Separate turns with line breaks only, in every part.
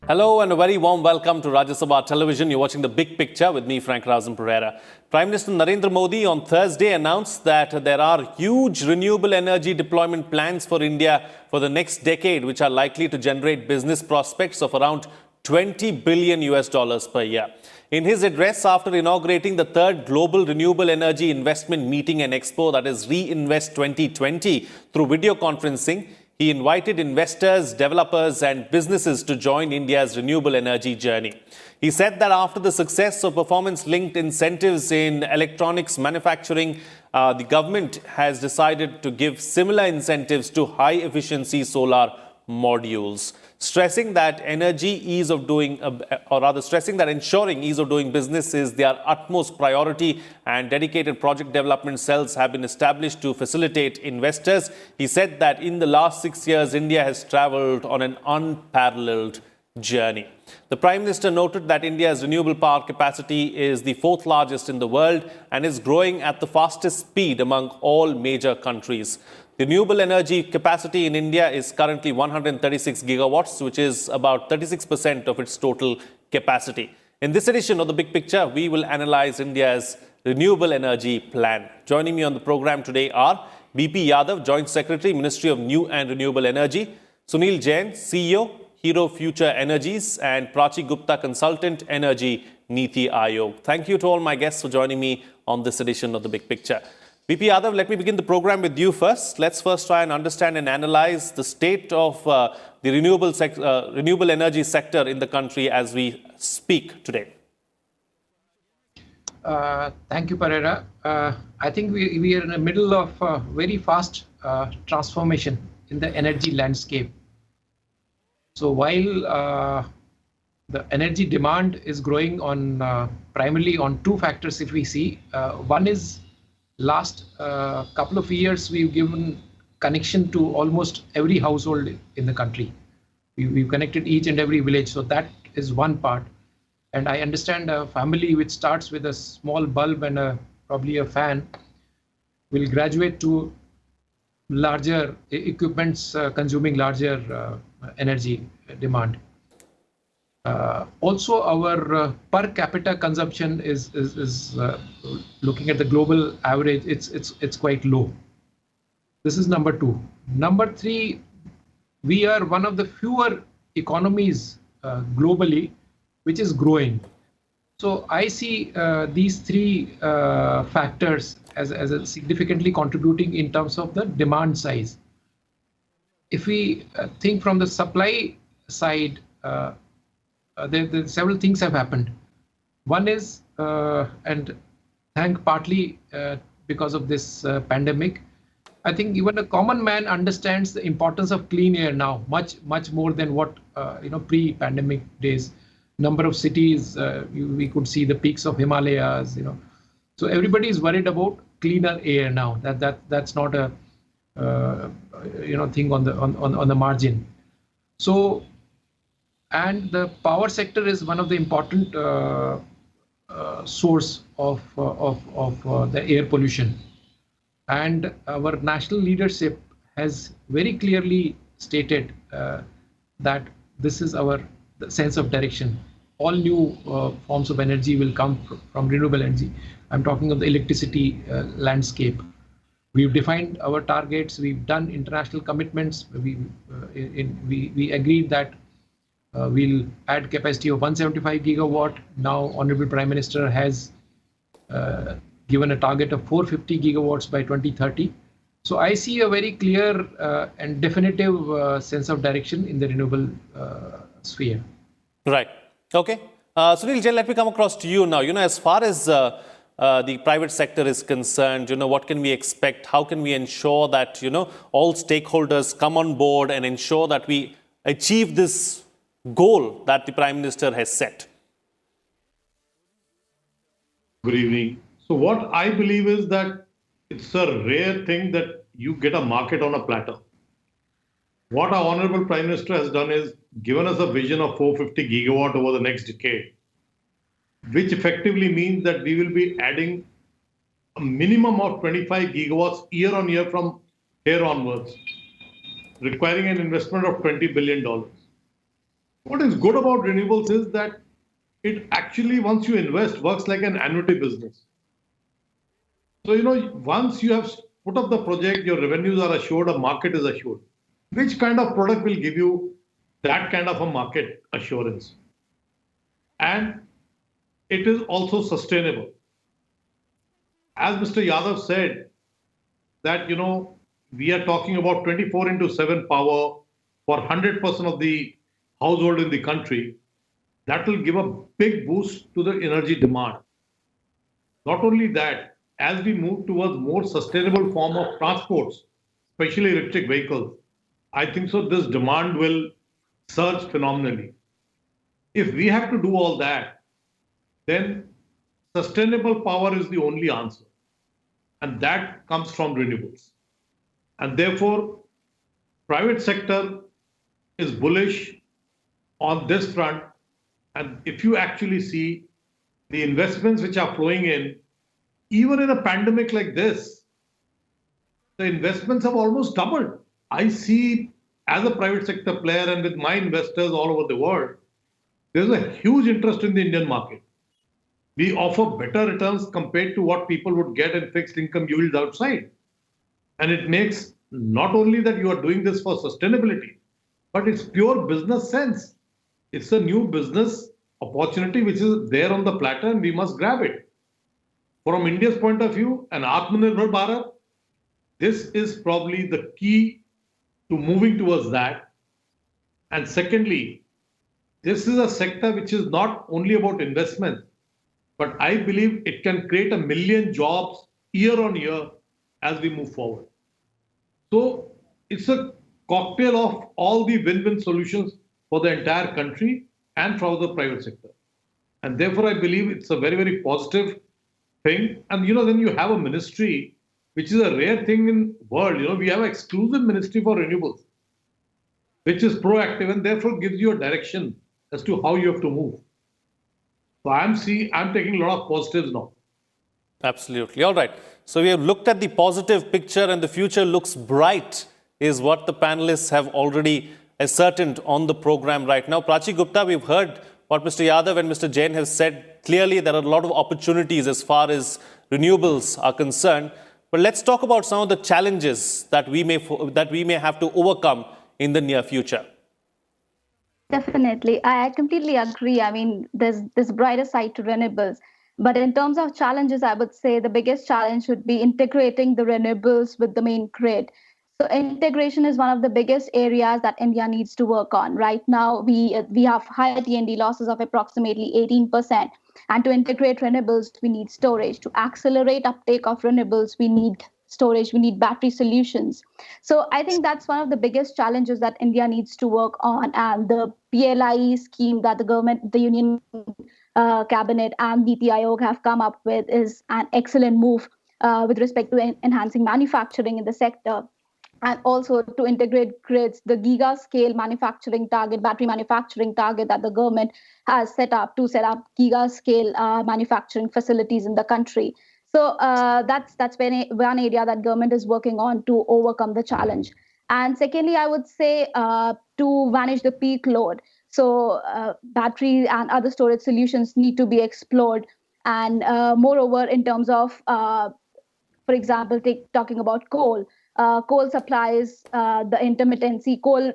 Hello and a very warm welcome to Rajya Sabha Television. You're watching The Big Picture with me, Frank Razan Pereira. Prime Minister Narendra Modi on Thursday announced that there are huge renewable energy deployment plans for India for the next decade, which are likely to generate business prospects of around 20 billion US dollars per year. In his address after inaugurating the third Global Renewable Energy Investment Meeting and Expo, that is Reinvest 2020, through video conferencing, he invited investors, developers and businesses to join India's renewable energy journey. He said that after the success of performance-linked incentives in electronics manufacturing, the government has decided to give similar incentives to high-efficiency solar modules, stressing that ensuring ease of doing business is their utmost priority, and dedicated project development cells have been established to facilitate investors. He said that in the last 6 years, India has travelled on an unparalleled journey. The Prime Minister noted that India's renewable power capacity is the fourth largest in the world and is growing at the fastest speed among all major countries. The renewable energy capacity in India is currently 136 gigawatts, which is about 36% of its total capacity. In this edition of The Big Picture, we will analyze India's renewable energy plan. Joining me on the program today are BP Yadav, Joint Secretary, Ministry of New and Renewable Energy; Sunil Jain, CEO, Hero Future Energies; and Prachi Gupta, Consultant, Energy, Niti Aayog. Thank you to all my guests for joining me on this edition of The Big Picture. BP Yadav, let me begin the program with you first. Let's first try and understand and analyze the state of the renewable energy sector in the country as we speak today.
Thank you, Pereira. I think we are in the middle of a very fast transformation in the energy landscape. So while the energy demand is growing on primarily on two factors, if we see, one is last couple of years, we've given connection to almost every household in the country. We've connected each and every village. So that is one part. And I understand a family which starts with a small bulb and probably a fan will graduate to larger equipments consuming larger energy demand. Also, our per capita consumption is looking at the global average. It's quite low. This is number two. Number three, we are one of the fewer economies globally which is growing. So I see these three factors as a significantly contributing in terms of the demand size. If we think from the supply side, several things have happened. One is, and partly because of this pandemic, I think even a common man understands the importance of clean air now, much more than what pre-pandemic days. Number of cities, we could see the peaks of Himalayas. So everybody is worried about cleaner air now. That's not a thing on the margin. So. And the power sector is one of the important source of the air pollution. And our national leadership has very clearly stated that this is our sense of direction. All new forms of energy will come from renewable energy. I'm talking of the electricity landscape. We've defined our targets. We've done international commitments. We agreed that we'll add capacity of 175 gigawatt. Now, Honorable Prime Minister has given a target of 450 gigawatts by 2030. So I see a very clear and definitive sense of direction in the renewable sphere.
Right. Okay. Sunil Jain, let me come across to you now. As far as the private sector is concerned, what can we expect? How can we ensure that, all stakeholders come on board and ensure that we achieve this goal that the Prime Minister has set?
Good evening. So what I believe is that it's a rare thing that you get a market on a platter. What our Honorable Prime Minister has done is given us a vision of 450 gigawatt over the next decade, which effectively means that we will be adding a minimum of 25 gigawatts year on year from here onwards, requiring an investment of $20 billion. What is good about renewables is that it actually, once you invest, works like an annuity business. So, once you have put up the project, your revenues are assured, a market is assured. Which kind of product will give you that kind of a market assurance? And it is also sustainable. As Mr. Yadav said, that, we are talking about 24 into 7 power for 100% of the household in the country. That will give a big boost to the energy demand. Not only that, as we move towards more sustainable form of transports, especially electric vehicles, I think so this demand will surge phenomenally. If we have to do all that, then sustainable power is the only answer. And that comes from renewables. And therefore, private sector is bullish on this front. And if you actually see the investments which are flowing in, even in a pandemic like this, the investments have almost doubled. I see, as a private sector player and with my investors all over the world, there's a huge interest in the Indian market. We offer better returns compared to what people would get in fixed income yields outside. And it makes not only that you are doing this for sustainability, but it's pure business sense. It's a new business opportunity which is there on the platter and we must grab it. From India's point of view, an Atmanirbhar Bharat, this is probably the key to moving towards that. And secondly, this is a sector which is not only about investment, but I believe it can create 1 million jobs year on year as we move forward. So it's a cocktail of all the win-win solutions for the entire country and for the private sector. And therefore, I believe it's a very, very positive thing. And, then you have a ministry, which is a rare thing in the world. We have an exclusive ministry for renewables, which is proactive and therefore gives you a direction as to how you have to move. So I'm taking a lot of positives now.
Absolutely. All right. So we have looked at the positive picture and the future looks bright, is what the panelists have already ascertained on the program right now. Prachi Gupta, we've heard what Mr. Yadav and Mr. Jain have said. Clearly, there are a lot of opportunities as far as renewables are concerned. But let's talk about some of the challenges that we may have to overcome in the near future.
Definitely. I completely agree. I mean, there's this brighter side to renewables. But in terms of challenges, I would say the biggest challenge would be integrating the renewables with the main grid. So integration is one of the biggest areas that India needs to work on. Right now, we have higher T&D losses of approximately 18%. And to integrate renewables, we need storage. To accelerate uptake of renewables, we need storage, we need battery solutions. So I think that's one of the biggest challenges that India needs to work on. And the PLI scheme that the government, the Union Cabinet and NITI Aayog have come up with is an excellent move with respect to enhancing manufacturing in the sector. And also to integrate grids, the giga scale manufacturing target, battery manufacturing target that the government has set up giga scale manufacturing facilities in the country. So that's one area that government is working on to overcome the challenge. And secondly, I would say to manage the peak load. So battery and other storage solutions need to be explored. And moreover, in terms of, for example, talking about coal. Coal supplies the intermittency. Coal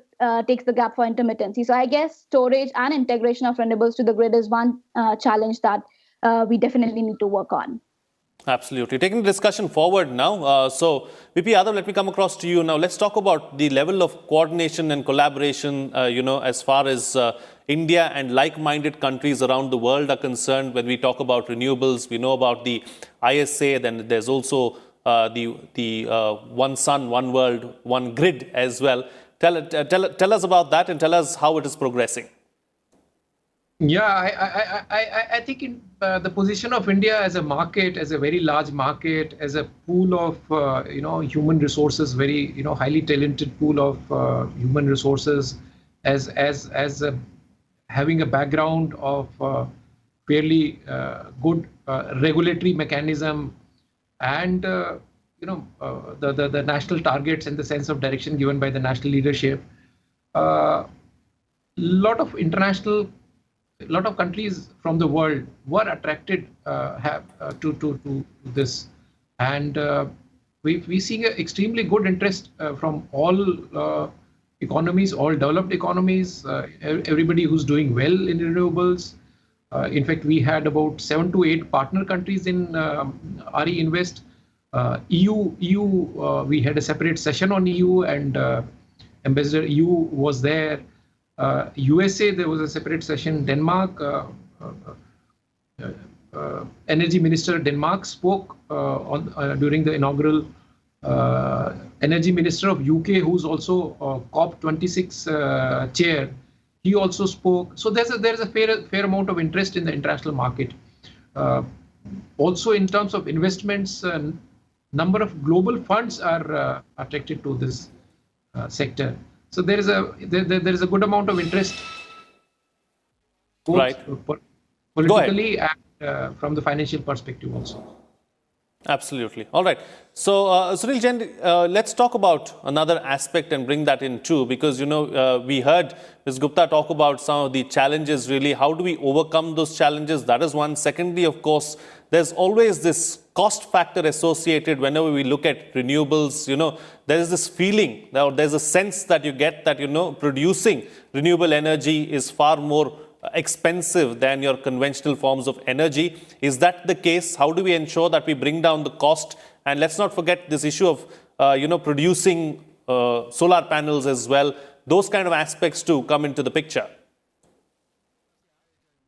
takes the gap for intermittency. So I guess storage and integration of renewables to the grid is one challenge that we definitely need to work on.
Absolutely. Taking the discussion forward now. So, VP Yadav, let me come across to you now. Let's talk about the level of coordination and collaboration, as far as India and like-minded countries around the world are concerned. When we talk about renewables, we know about the ISA, then there's also the One Sun, One World, One Grid as well. Tell us about that and tell us how it is progressing.
Yeah, I think in the position of India as a market, as a very large market, as a pool of human resources, very highly talented pool of human resources, as having a background of fairly good regulatory mechanism, and the national targets and the sense of direction given by the national leadership. lot of countries from the world were attracted to this, and we see an extremely good interest from all economies, all developed economies, everybody who's doing well in renewables. In fact, we had about 7 to 8 partner countries in RE Invest. EU, we had a separate session on EU, and Ambassador EU was there. USA, there was a separate session. Denmark, Energy Minister Denmark spoke during the inaugural. Energy Minister of UK, who's also COP26 chair, he also spoke. So there's a fair amount of interest in the international market. Also, in terms of investments, number of global funds are attracted to this sector. So there is a good amount of interest, both
right,
politically and from the financial perspective also.
Absolutely. All right. So, Sunil Jain, let's talk about another aspect and bring that in too, because, we heard Ms. Gupta talk about some of the challenges, really. How do we overcome those challenges? That is one. Secondly, of course, there's always this cost factor associated whenever we look at renewables. There is this feeling, there's a sense that you get that, producing renewable energy is far more expensive than your conventional forms of energy. Is that the case? How do we ensure that we bring down the cost? And let's not forget this issue of, producing solar panels as well. Those kind of aspects too come into the picture.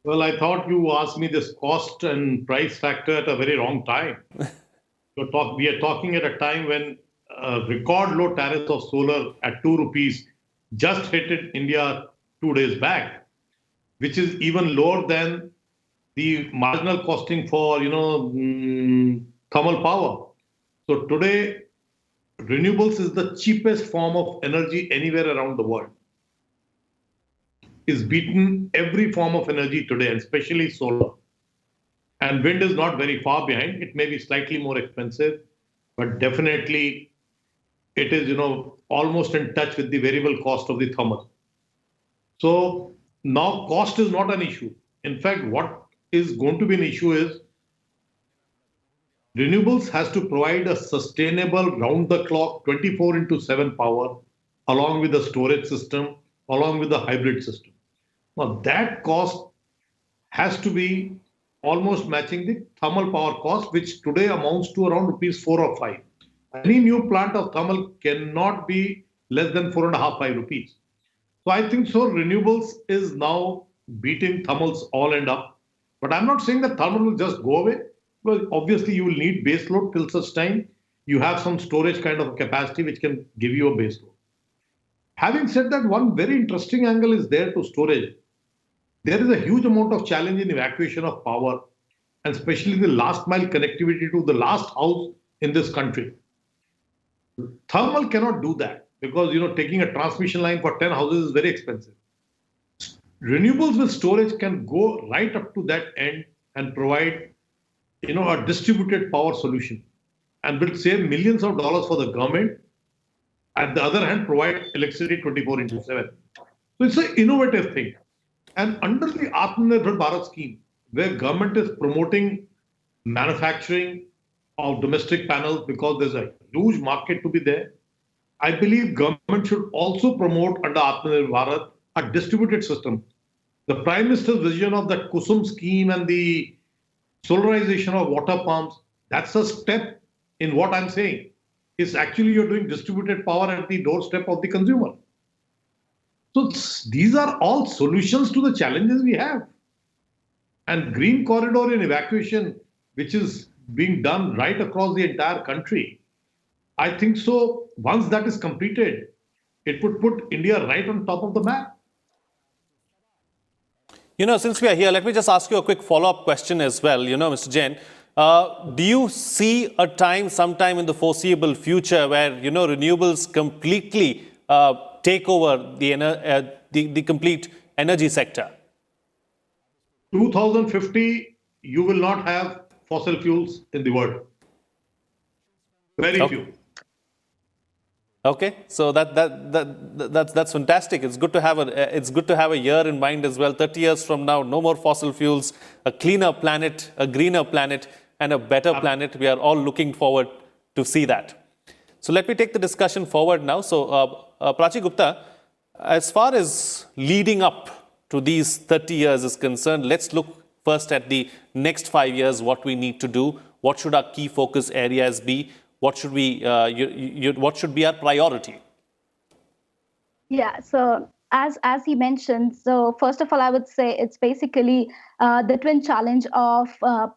Well, I thought you asked me this cost and price factor at a very wrong time. We are talking at a time when record low tariffs of solar at 2 rupees just hit India 2 days back, which is even lower than the marginal costing for, thermal power. So today, renewables is the cheapest form of energy anywhere around the world. It's beaten every form of energy today, and especially solar. And wind is not very far behind. It may be slightly more expensive, but definitely it is, almost in touch with the variable cost of the thermal. So now cost is not an issue. In fact, what is going to be an issue is renewables has to provide a sustainable round-the-clock 24/7 power along with the storage system, along with the hybrid system. Now that cost has to be almost matching the thermal power cost, which today amounts to around rupees 4 or 5. Any new plant of thermal cannot be less than 4.5-5 rupees. So I think renewables is now beating thermals all end up. But I'm not saying that thermal will just go away. Well, obviously you will need base load till such time you have some storage kind of capacity which can give you a base load. Having said that, one very interesting angle is there to storage. There is a huge amount of challenge in evacuation of power, and especially the last mile connectivity to the last house in this country. Thermal cannot do that because, taking a transmission line for 10 houses is very expensive. Renewables with storage can go right up to that end and provide, a distributed power solution, and will save millions of dollars for the government. At the other hand, provide electricity 24/7. So it's an innovative thing. And under the Atmanirbhar Bharat scheme, where government is promoting manufacturing of domestic panels because there's a huge market to be there, I believe government should also promote under Atmanirbhar Bharat a distributed system. The Prime Minister's vision of that Kusum scheme and the solarization of water pumps, that's a step in what I'm saying. Is actually you're doing distributed power at the doorstep of the consumer. So these are all solutions to the challenges we have. And green corridor in evacuation, which is being done right across the entire country, I think so once that is completed, it would put India right on top of the map.
Since we are here, let me just ask you a quick follow-up question as well, Mr. Jain. Do you see a time, sometime in the foreseeable future, where renewables completely take over the complete energy sector?
2050, you will not have fossil fuels in the world. Very few.
Okay, so that's fantastic. It's good to have a year in mind as well. 30 years from now, no more fossil fuels, a cleaner planet, a greener planet, and a better planet. We are all looking forward to see that. So let me take the discussion forward now. So Prachi Gupta, as far as leading up to these 30 years is concerned, let's look first at the next 5 years, what we need to do. What should our key focus areas be? What should what should be our priority?
Yeah, so as he mentioned, so first of all, I would say it's basically the twin challenge of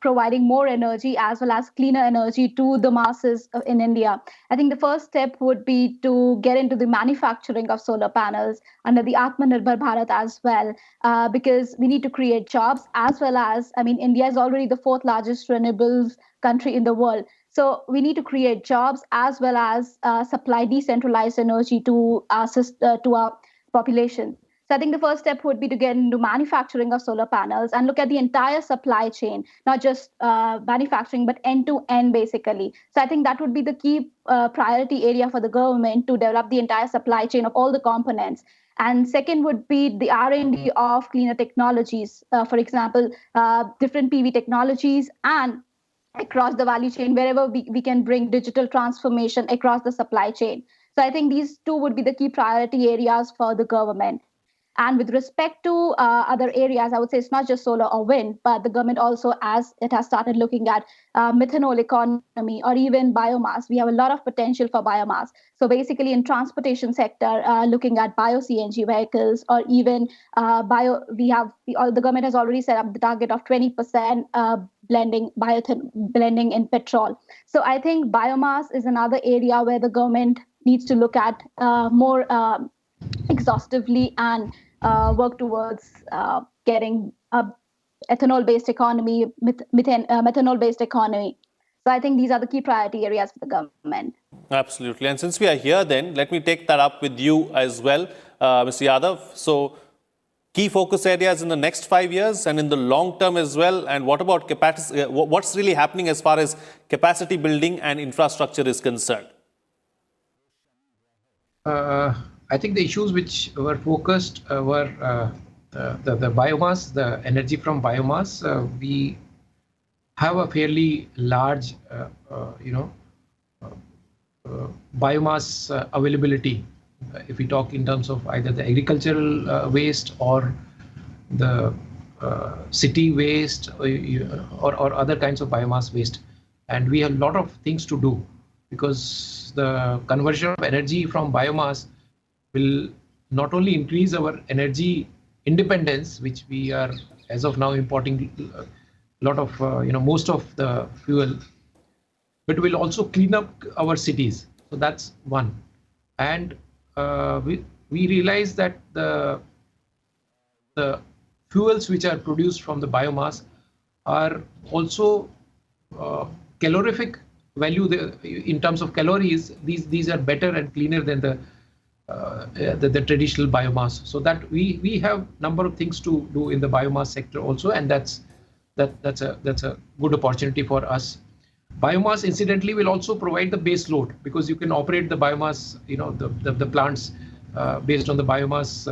providing more energy as well as cleaner energy to the masses in India. I think the first step would be to get into the manufacturing of solar panels under the Atmanirbhar Bharat as well, because we need to create jobs as well as, I mean, India is already the fourth largest renewables country in the world. So we need to create jobs as well as supply decentralized energy to our population. So I think the first step would be to get into manufacturing of solar panels and look at the entire supply chain, not just manufacturing, but end to end, basically. So I think that would be the key priority area for the government, to develop the entire supply chain of all the components. And second would be the R&D of cleaner technologies, for example, different PV technologies, and across the value chain, wherever we can bring digital transformation across the supply chain. So I think these two would be the key priority areas for the government. And with respect to other areas, I would say it's not just solar or wind, but the government also, as it has started looking at methanol economy or even biomass. We have a lot of potential for biomass. So basically in transportation sector, looking at bio-CNG vehicles, or even the government has already set up the target of 20% blending in petrol. So I think biomass is another area where the government needs to look at more exhaustively and work towards getting a ethanol-based economy, methanol-based economy. So I think these are the key priority areas for the government.
Absolutely. And since we are here, then let me take that up with you as well, Mr. Yadav. So key focus areas in the next 5 years and in the long term as well. And what about capacity? What's really happening as far as capacity building and infrastructure is concerned?
I think the issues which were focused were the biomass, the energy from biomass. We have a fairly large, biomass availability. If we talk in terms of either the agricultural waste or the city waste or other kinds of biomass waste. And we have a lot of things to do, because the conversion of energy from biomass will not only increase our energy independence, which we are as of now importing a lot of, most of the fuel, but will also clean up our cities. So that's one. And we realize that the fuels which are produced from the biomass are also calorific value. In terms of calories, these are better and cleaner than the traditional biomass. So that we have number of things to do in the biomass sector also, and that's a good opportunity for us. Biomass, incidentally, will also provide the base load, because you can operate the biomass, the plants based on the biomass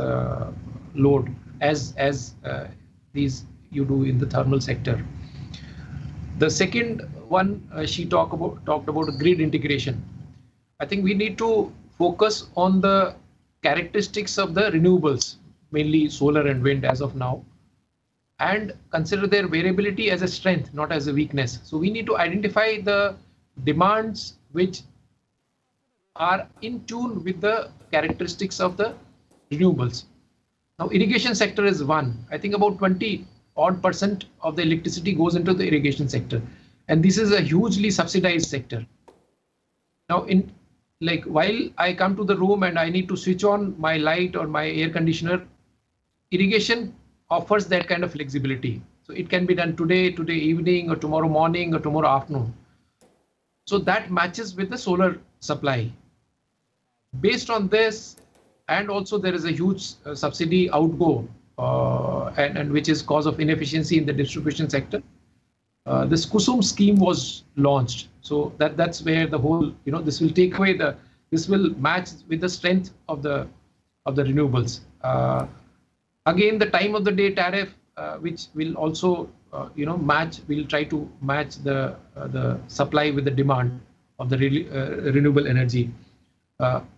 load as these you do in the thermal sector. The second one, she talked about grid integration. I think we need to focus on the characteristics of the renewables, mainly solar and wind as of now, and consider their variability as a strength, not as a weakness. So we need to identify the demands which are in tune with the characteristics of the renewables. Now, irrigation sector is one. I think about 20% of the electricity goes into the irrigation sector, and this is a hugely subsidized sector. Now, while I come to the room and I need to switch on my light or my air conditioner, irrigation offers that kind of flexibility. So it can be done today evening, or tomorrow morning, or tomorrow afternoon. So that matches with the solar supply. Based on this, and also there is a huge subsidy outgo, and which is cause of inefficiency in the distribution sector. This Kusum scheme was launched. So that's where the whole, this will take away the this will match with the strength of the renewables. Again, the time of the day tariff, which will also we'll try to match the supply with the demand of the renewable energy.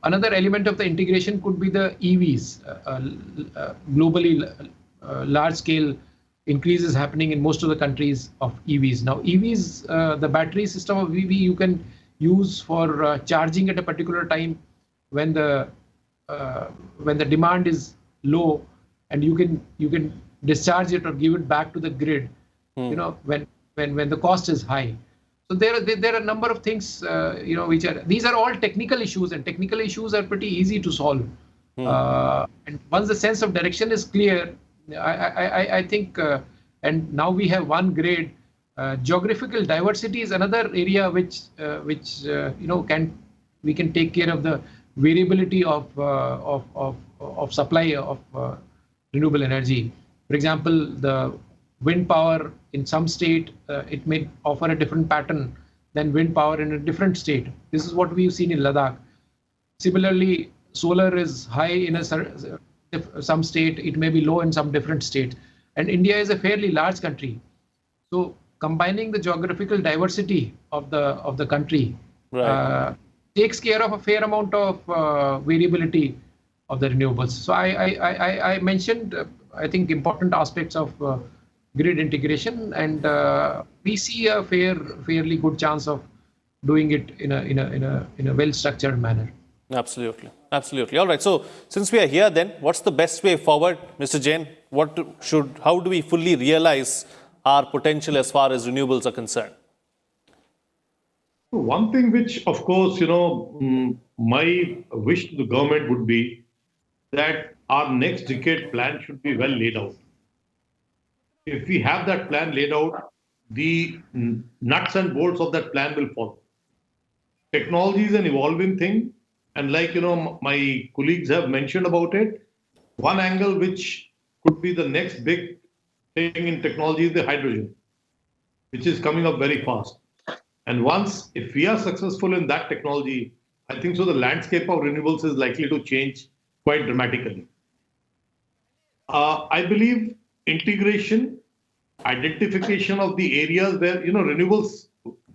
Another element of the integration could be the EVs. Globally, large-scale increases happening in most of the countries of EVs. Now, EVs, the battery system of EV you can use for charging at a particular time when the demand is low, and you can discharge it or give it back to the grid. When the cost is high. So there are a number of things these are all technical issues, and technical issues are pretty easy to solve. And once the sense of direction is clear, I think, and now we have one grid. Geographical diversity is another area which we can take care of the variability of supply of renewable energy. For example, the wind power in some state, it may offer a different pattern than wind power in a different state. This is what we've seen in Ladakh. Similarly, solar is high in some state, it may be low in some different state. And India is a fairly large country. So combining the geographical diversity of the country takes care of a fair amount of variability of the renewables. So I mentioned, I think, important aspects of grid integration, and we see a fairly good chance of doing it in a well-structured manner.
Absolutely. All right. So since we are here, then what's the best way forward, Mr. Jain? How do we fully realize our potential as far as renewables are concerned?
One thing which, of course, my wish to the government would be that our next decade plan should be well laid out. If we have that plan laid out, the nuts and bolts of that plan will follow. Technology is an evolving thing, and like my colleagues have mentioned about it, one angle which could be the next big thing in technology is the hydrogen, which is coming up very fast. And if we are successful in that technology, I think so the landscape of renewables is likely to change quite dramatically. I believe integration, identification of the areas where renewables,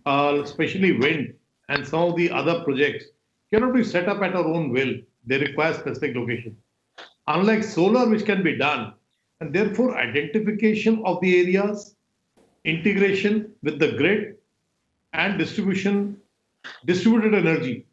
especially wind and some of the other projects, cannot be set up at our own will. They require specific location. Unlike solar, which can be done, and therefore identification of the areas, integration with the grid, and distributed energy.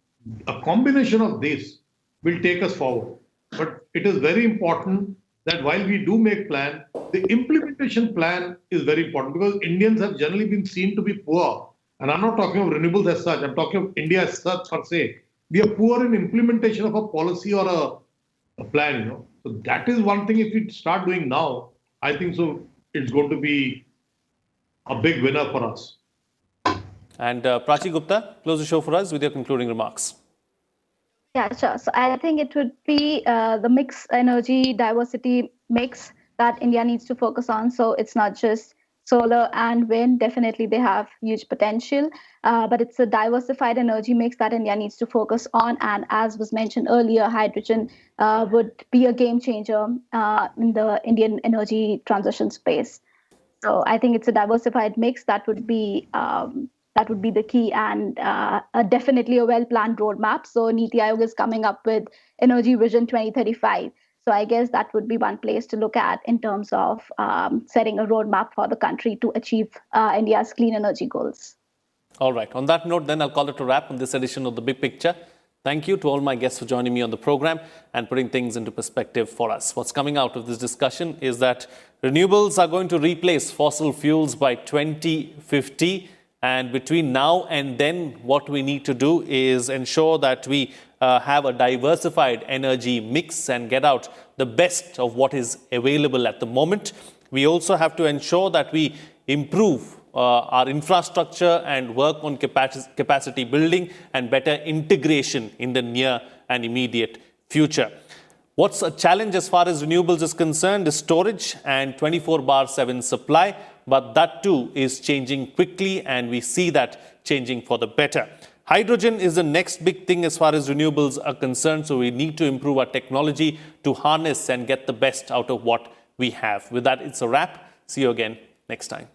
A combination of this will take us forward. But it is very important that while we do make plan, the implementation plan is very important, because Indians have generally been seen to be poor. And I'm not talking of renewables as such, I'm talking of India as such per se. We are poor in implementation of a policy or a plan, So that is one thing if we start doing now, I think so it's going to be a big winner for us.
And Prachi Gupta, close the show for us with your concluding remarks.
Yeah, sure. So I think it would be the mix energy diversity mix that India needs to focus on. So it's not just solar and wind. Definitely they have huge potential, but it's a diversified energy mix that India needs to focus on. And as was mentioned earlier, hydrogen would be a game changer in the Indian energy transition space. So I think it's a diversified mix that would be the key, and definitely a well-planned roadmap. So Niti Aayog is coming up with Energy Vision 2035. So I guess that would be one place to look at in terms of setting a roadmap for the country to achieve India's clean energy goals.
All right. On that note, then I'll call it a wrap on this edition of The Big Picture. Thank you to all my guests for joining me on the program and putting things into perspective for us. What's coming out of this discussion is that renewables are going to replace fossil fuels by 2050. And between now and then, what we need to do is ensure that we have a diversified energy mix and get out the best of what is available at the moment. We also have to ensure that we improve our infrastructure and work on capacity building and better integration in the near and immediate future. What's a challenge as far as renewables is concerned is storage and 24/7 supply. But that too is changing quickly, and we see that changing for the better. Hydrogen is the next big thing as far as renewables are concerned. So we need to improve our technology to harness and get the best out of what we have. With that, it's a wrap. See you again next time.